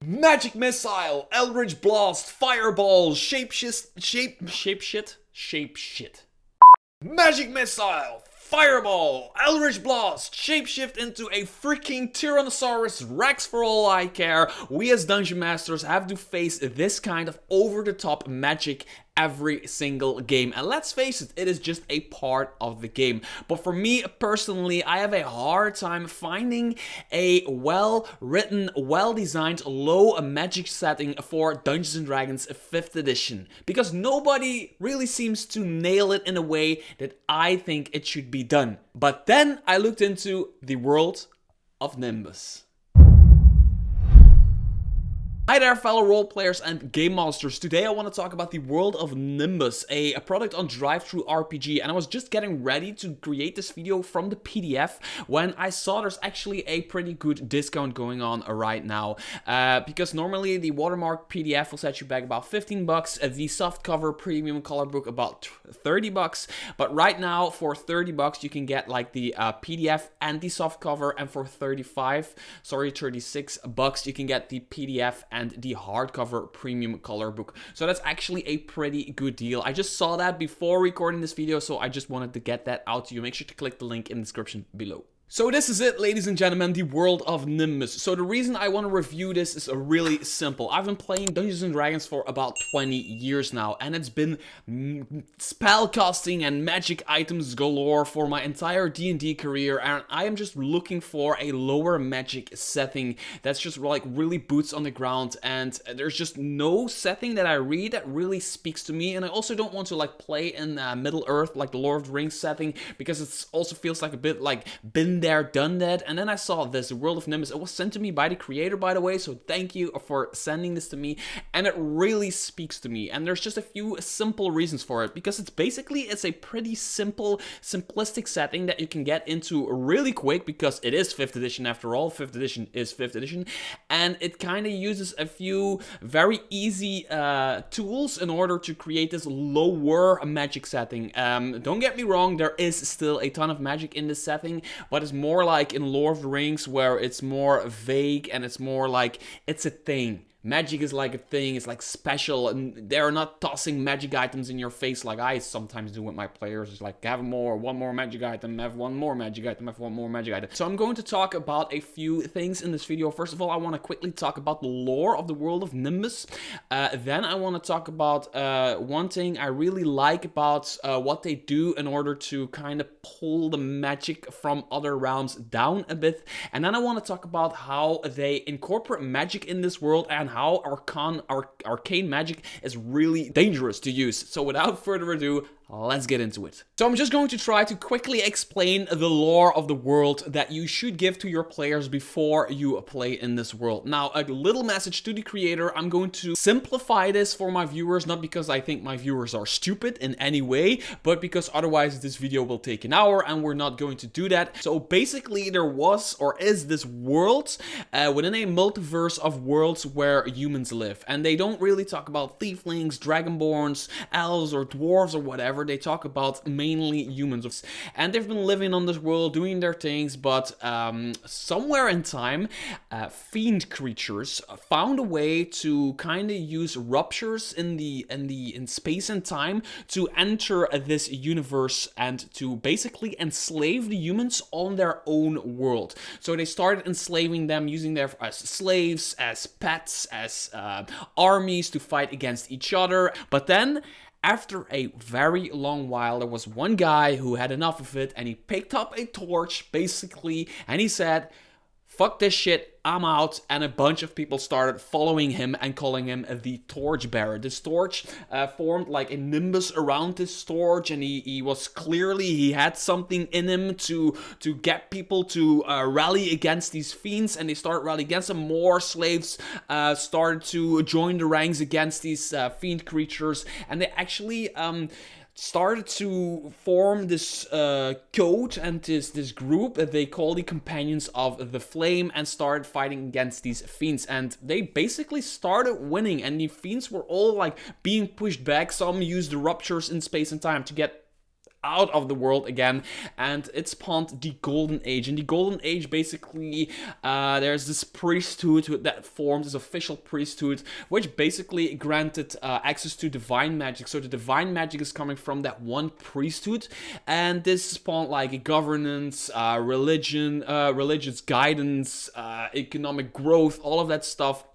Magic Missile, Eldritch Blast, Fireball, Shape Shit. Magic Missile, Fireball, Eldritch Blast, shapeshift into a freaking Tyrannosaurus Rex for all I care. We as Dungeon Masters have to face this kind of over-the-top magic every single game. And let's face it, it is just a part of the game. But for me personally, I have a hard time finding a well-written, well-designed, low magic setting for Dungeons & Dragons 5th edition. Because nobody really seems to nail it in a way that I think it should be done. But then I looked into the world of Nimbus. Hi there fellow role players and game monsters. Today I want to talk about the world of Nimbus, a product on DrivethruRPG, and I was just getting ready to create this video from the PDF when I saw there's actually a pretty good discount going on right now. Because normally the watermark PDF will set you back about 15 bucks, the softcover premium color book about 30 bucks, but right now for 30 bucks you can get like the PDF and the softcover, and for 36 bucks you can get the PDF and the hardcover premium color book. So that's actually a pretty good deal. I just saw that before recording this video, so I just wanted to get that out to you. Make sure to click the link in the description below. So this is it, ladies and gentlemen, the world of Nimbus. So the reason I want to review this is really simple. I've been playing Dungeons & Dragons for about 20 years now, and it's been spellcasting and magic items galore for my entire D&D career, and I am just looking for a lower magic setting that's just like really boots on the ground, and there's just no setting that I read that really speaks to me. And I also don't want to like play in Middle Earth, like the Lord of the Rings setting, because it also feels like a bit like been there, done that. And then I saw this, the World of Nimbus. It was sent to me by the creator, by the way, so thank you for sending this to me, and it really speaks to me. And there's just a few simple reasons for it, because it's a pretty simple, simplistic setting that you can get into really quick, because it is 5th edition after all. 5th edition is 5th edition, and it kind of uses a few very easy tools in order to create this lower magic setting. Don't get me wrong, there is still a ton of magic in this setting, but it's more like in Lord of the Rings, where it's more vague and it's more like it's a thing. Magic is like a thing, it's like special, and they're not tossing magic items in your face like I sometimes do with my players. It's like, have one more magic item, have one more magic item, have one more magic item. So I'm going to talk about a few things in this video. First of all, I want to quickly talk about the lore of the world of Nimbus. Then I want to talk about one thing I really like about what they do in order to kind of pull the magic from other realms down a bit. And then I want to talk about how they incorporate magic in this world, and how arcane magic is really dangerous to use. So without further ado, let's get into it. So I'm just going to try to quickly explain the lore of the world that you should give to your players before you play in this world. Now, a little message to the creator. I'm going to simplify this for my viewers, not because I think my viewers are stupid in any way, but because otherwise this video will take an hour, and we're not going to do that. So basically there was, or is, this world within a multiverse of worlds where humans live. And they don't really talk about tieflings, dragonborns, elves, or dwarves, or whatever. They talk about mainly humans, and they've been living on this world doing their things, but somewhere in time fiend creatures found a way to kind of use ruptures in space and time to enter this universe and to basically enslave the humans on their own world. So they started enslaving them, using them as slaves, as pets, as armies to fight against each other. But then after a very long while, there was one guy who had enough of it, and he picked up a torch, basically, and he said, fuck this shit, I'm out. And a bunch of people started following him and calling him the Torchbearer. This torch formed like a nimbus around this torch, and he had something in him to get people to rally against these fiends, and they started rallying against him. More slaves started to join the ranks against these fiend creatures, and they actually started to form this code and this group that they call the Companions of the Flame, and started fighting against these fiends. And they basically started winning, and the fiends were all like being pushed back. Some used the ruptures in space and time to get out of the world again, and it spawned the Golden Age. In the Golden Age, basically, there's this priesthood that formed, this official priesthood, which basically granted access to divine magic. So the divine magic is coming from that one priesthood, and this spawned like governance, religion, religious guidance, economic growth, all of that stuff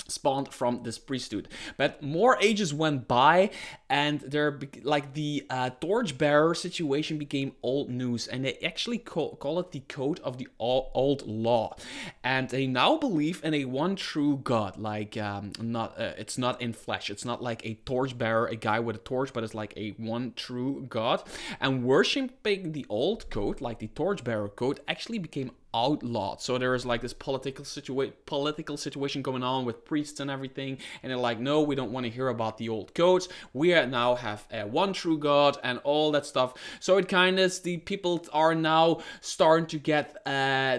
spawned from this priesthood. But more ages went by, and the torchbearer situation became old news, and they actually call it the code of the old law. And they now believe in a one true God, like it's not in flesh. It's not like a torchbearer, a guy with a torch, but it's like a one true God. And worshipping the old code, like the torchbearer code, actually became outlawed. So there is like this political situation going on with priests and everything, and they're like, no, we don't want to hear about the old codes. We now have one true God and all that stuff. So it kind of, the people are now starting to get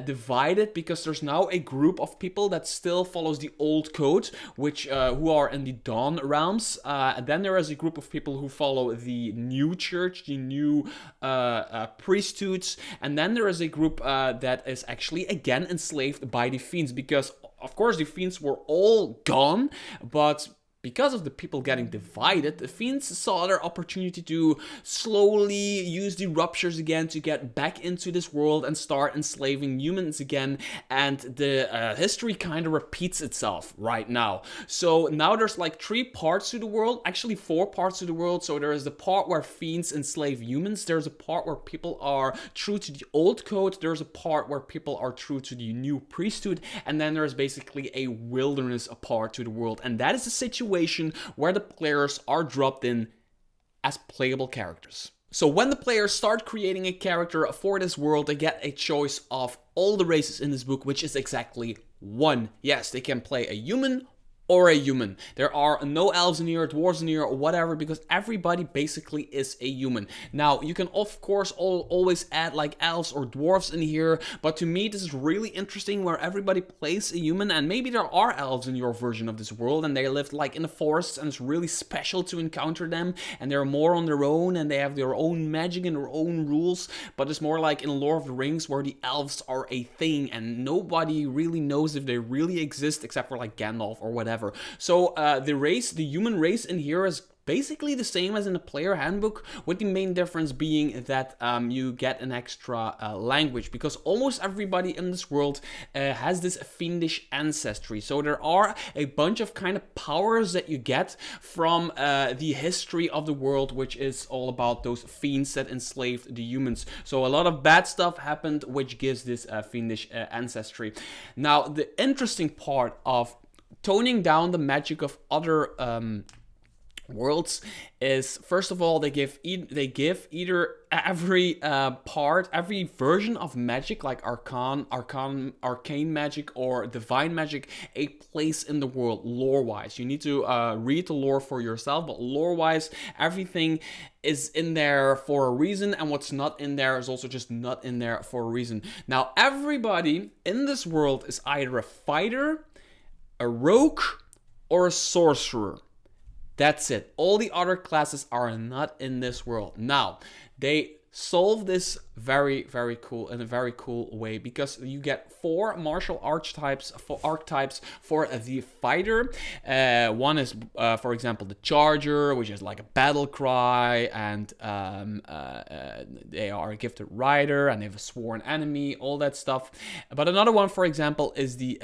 divided, because there's now a group of people that still follows the old code, which who are in the Dawn realms. And then there is a group of people who follow the new church, the new priesthoods, and then there is a group that is actually again enslaved by the fiends, because of course the fiends were all gone, but because of the people getting divided, the fiends saw their opportunity to slowly use the ruptures again to get back into this world and start enslaving humans again. And the history kind of repeats itself right now. So now there's like 3 parts to the world, actually 4 parts to the world. So there is the part where fiends enslave humans. There's a part where people are true to the old code. There's a part where people are true to the new priesthood. And then there's basically a wilderness part to the world. And that is the situation where the players are dropped in as playable characters. So when the players start creating a character for this world, they get a choice of all the races in this book, which is exactly 1. Yes, they can play a human or a human. There are no elves in here, dwarves in here, or whatever, because everybody basically is a human. Now, you can of course always add like elves or dwarves in here, but to me this is really interesting where everybody plays a human, and maybe there are elves in your version of this world, and they live like in the forests, and it's really special to encounter them, and they're more on their own, and they have their own magic and their own rules, but it's more like in Lord of the Rings where the elves are a thing, and nobody really knows if they really exist except for like Gandalf or whatever. So the human race in here is basically the same as in the player handbook, with the main difference being that you get an extra language, because almost everybody in this world has this fiendish ancestry. So there are a bunch of kind of powers that you get from the history of the world, which is all about those fiends that enslaved the humans. So a lot of bad stuff happened, which gives this fiendish ancestry. Now, the interesting part of toning down the magic of other worlds is, first of all, they give either every every version of magic, like arcane magic or divine magic, a place in the world lore-wise. You need to read the lore for yourself, but lore-wise, everything is in there for a reason, and what's not in there is also just not in there for a reason. Now, everybody in this world is either a fighter, a rogue, or a sorcerer. That's it. All the other classes are not in this world. Now, they solve this very, very cool in a very cool way, because you get 4 martial archetypes for the fighter. One is, for example, the charger, which is like a battle cry, and they are a gifted rider, and they have a sworn enemy, all that stuff. But another one, for example, is the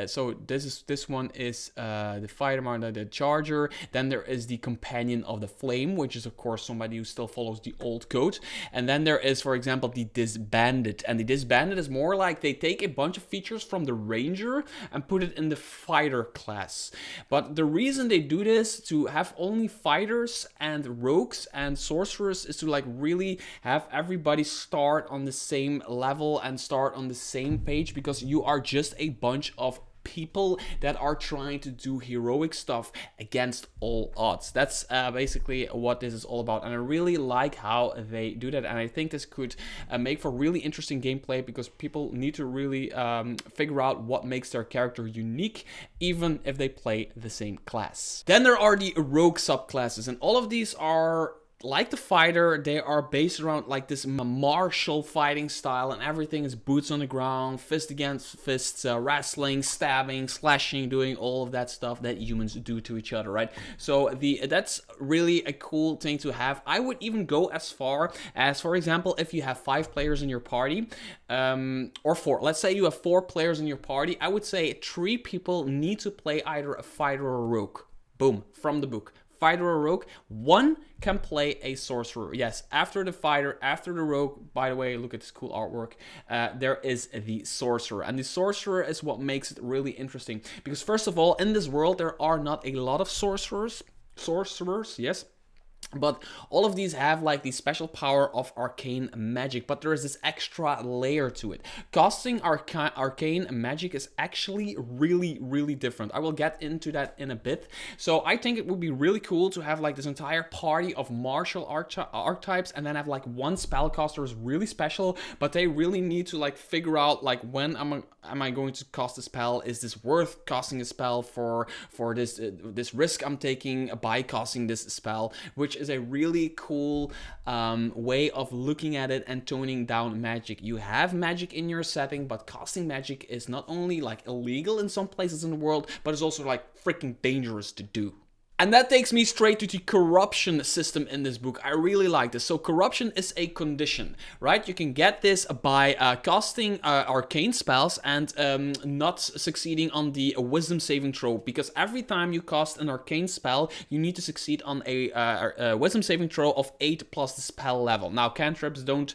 so this one is the fighter, the charger. Then there is the companion of the flame, which is of course somebody who still follows the old code. And then there is, for example, the disbanded. And the disbanded is more like they take a bunch of features from the ranger and put it in the fighter class. But the reason they do this, to have only fighters and rogues and sorcerers, is to like really have everybody start on the same level and start on the same page, because you are just a bunch of people that are trying to do heroic stuff against all odds. That's basically what this is all about, and I really like how they do that, and I think this could make for really interesting gameplay, because people need to really figure out what makes their character unique, even if they play the same class. Then there are the rogue subclasses, and all of these are like the fighter, they are based around like this martial fighting style, and everything is boots on the ground, fist against fists, wrestling, stabbing, slashing, doing all of that stuff that humans do to each other, right? So that's really a cool thing to have. I would even go as far as, for example, if you have 5 players in your party, or 4. Let's say you have 4 players in your party. I would say 3 people need to play either a fighter or a rogue. Boom, from the book. Fighter or rogue. 1 can play a sorcerer. Yes, after the fighter, after the rogue, by the way, look at this cool artwork, there is the sorcerer. And the sorcerer is what makes it really interesting. Because first of all, in this world, there are not a lot of sorcerers, yes. But all of these have like the special power of arcane magic, but there is this extra layer to it. Casting arcane magic is actually really different. I will get into that in a bit. So I think it would be really cool to have like this entire party of martial archetypes, and then have like one spellcaster is really special, but they really need to like figure out like, when am I going to cast a spell? Is this worth casting a spell for this risk I'm taking by casting this spell? Which is a really cool way of looking at it and toning down magic. You have magic in your setting, but casting magic is not only like illegal in some places in the world, but it's also like freaking dangerous to do. And that takes me straight to the corruption system in this book. I really like this. So corruption is a condition, right? You can get this by casting arcane spells and not succeeding on the wisdom saving throw, because every time you cast an arcane spell, you need to succeed on a wisdom saving throw of 8 plus the spell level. Now, cantrips don't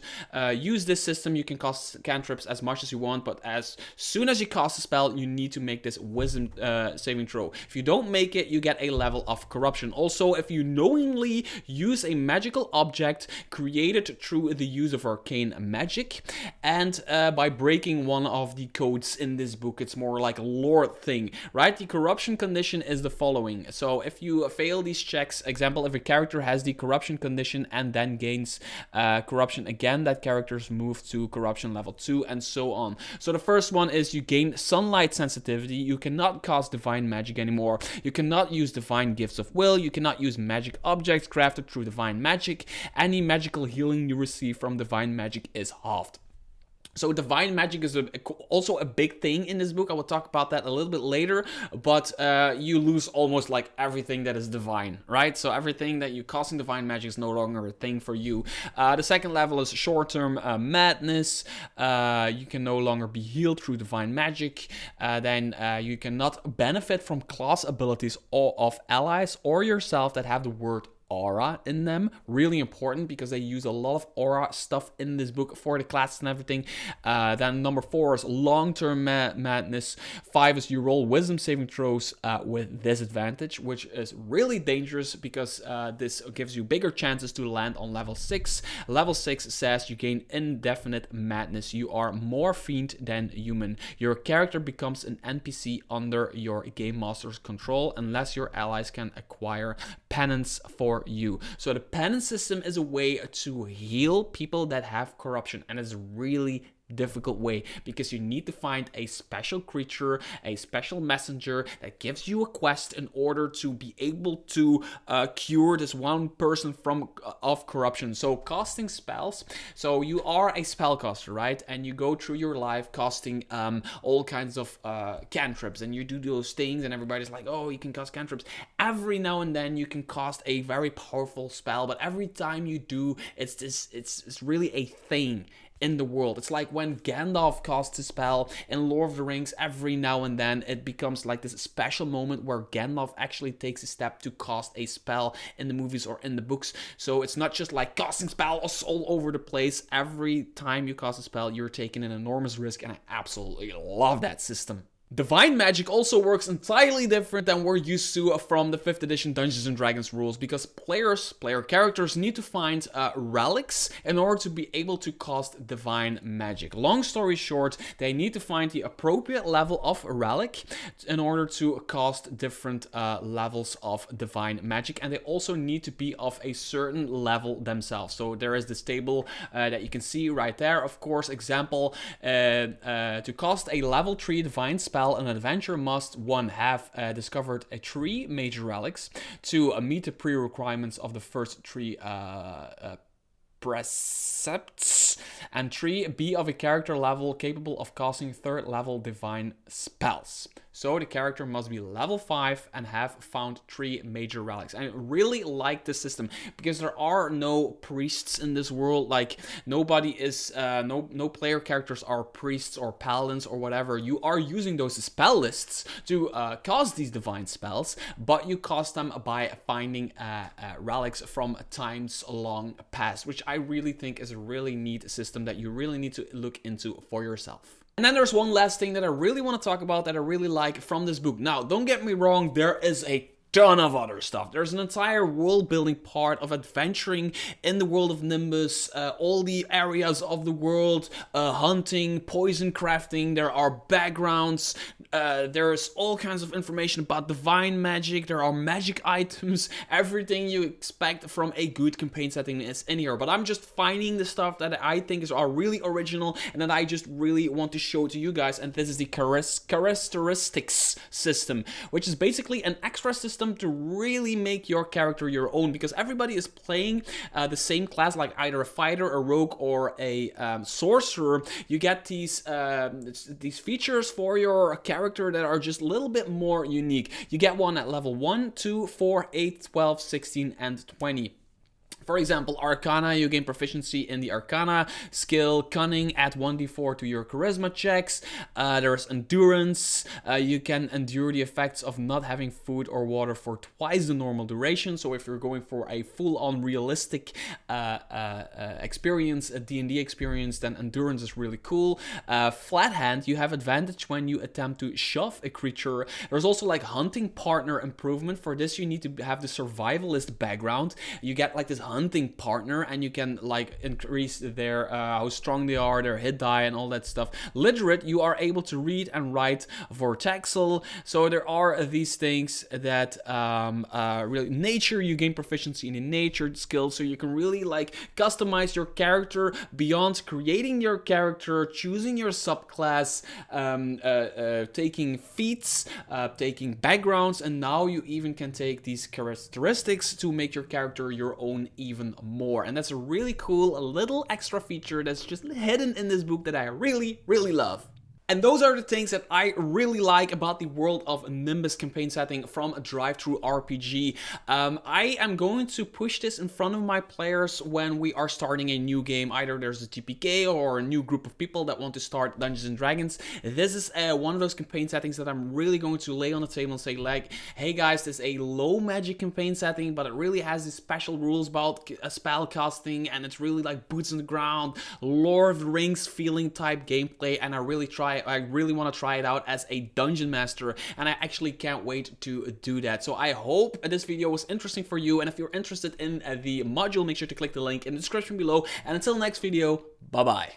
use this system. You can cast cantrips as much as you want, but as soon as you cast a spell, you need to make this wisdom saving throw. If you don't make it, you get a level of corruption. Also, if you knowingly use a magical object created through the use of arcane magic, and by breaking one of the codes in this book, it's more like a lore thing, right? The corruption condition is the following. So if you fail these checks, example, if a character has the corruption condition and then gains corruption again, that character's moved to corruption level 2, and so on. So the first one is you gain sunlight sensitivity. You cannot cast divine magic anymore. You cannot use divine gifts of will. You cannot use magic objects crafted through divine magic. Any magical healing you receive from divine magic is halved. So divine magic is also a big thing in this book. I will talk about that a little bit later, but you lose almost like everything that is divine, right? So everything that you casting divine magic is no longer a thing for you. The second level is short-term madness. You can no longer be healed through divine magic. Then you cannot benefit from class abilities of allies or yourself that have the word aura in them. Really important, because they use a lot of aura stuff in this book for the classes and everything. Then number 4 is long-term madness. 5 is you roll wisdom saving throws with disadvantage, which is really dangerous, because this gives you bigger chances to land on level 6. Level 6 says you gain indefinite madness. You are more fiend than human. Your character becomes an NPC under your game master's control unless your allies can acquire penance for you. So the penance system is a way to heal people that have corruption, and it's really difficult way, because you need to find a special creature, a special messenger that gives you a quest in order to be able to cure this one person of corruption. So casting spells, so you are a spellcaster, right? And you go through your life casting all kinds of cantrips, and you do those things, and everybody's like, oh, you can cast cantrips. Every now and then you can cast a very powerful spell, but every time you do, it's really a thing in the world. It's like when Gandalf casts a spell in Lord of the Rings. Every now and then it becomes like this special moment where Gandalf actually takes a step to cast a spell in the movies or in the books. So it's not just like casting spells all over the place. Every time you cast a spell, you're taking an enormous risk, and I absolutely love that system. Divine magic also works entirely different than we're used to from the 5th edition Dungeons & Dragons rules, because player characters need to find relics in order to be able to cast divine magic. Long story short, they need to find the appropriate level of relic in order to cast different levels of divine magic, and they also need to be of a certain level themselves. So there is this table that you can see right there. Of course, example, to cast a level 3 divine spell, spell, an adventurer must 1. Have discovered 3 major relics, 2. Meet the pre-requirements of the first 3 precepts, and 3. Be of a character level capable of casting 3rd level divine spells. So the character must be level 5 and have found 3 major relics. I really like this system because there are no priests in this world. Like nobody is, no player characters are priests or paladins or whatever. You are using those spell lists to cast these divine spells, but you cast them by finding relics from times long past, which I really think is a really neat system that you really need to look into for yourself. And then there's one last thing that I really want to talk about that I really like from this book. Now, don't get me wrong, there is a ton of other stuff. There's an entire world building part of adventuring in the world of Nimbus, all the areas of the world, hunting, poison crafting, there are backgrounds, there's all kinds of information about divine magic, there are magic items, everything you expect from a good campaign setting is in here. But I'm just finding the stuff that I think are really original and that I just really want to show to you guys, and this is the characteristics system, which is basically an extra system to really make your character your own, because everybody is playing the same class, like either a fighter, a rogue, or a sorcerer. You get these features for your character that are just a little bit more unique. You get one at level 1, 2, 4, 8, 12, 16, and 20. For example, Arcana, you gain proficiency in the Arcana skill. Cunning, add 1d4 to your charisma checks. There's Endurance. You can endure the effects of not having food or water for twice the normal duration. So if you're going for a full-on realistic experience, a D&D experience, then Endurance is really cool. Flat Hand, you have advantage when you attempt to shove a creature. There's also like Hunting Partner improvement. For this, you need to have the Survivalist background. You get like this hunting partner, and you can like increase their how strong they are, their hit die, and all that stuff. Literate, you are able to read and write vortexal. So there are these things that really. Nature, you gain proficiency in the nature skills, so you can really like customize your character beyond creating your character, choosing your subclass, taking feats, taking backgrounds, and now you even can take these characteristics to make your character your own even more. And that's a really cool little extra feature that's just hidden in this book that I really love. And those are the things that I really like about the world of Nimbus campaign setting from DrivethruRPG. I am going to push this in front of my players when we are starting a new game. Either there's a TPK or a new group of people that want to start Dungeons and Dragons. This is one of those campaign settings that I'm really going to lay on the table and say like, hey guys, this is a low magic campaign setting, but it really has these special rules about spell casting, and it's really like boots on the ground, Lord of the Rings feeling type gameplay, and I really want to try it out as a dungeon master, and I actually can't wait to do that. So I hope this video was interesting for you, and if you're interested in the module, make sure to click the link in the description below, and until next video, bye bye.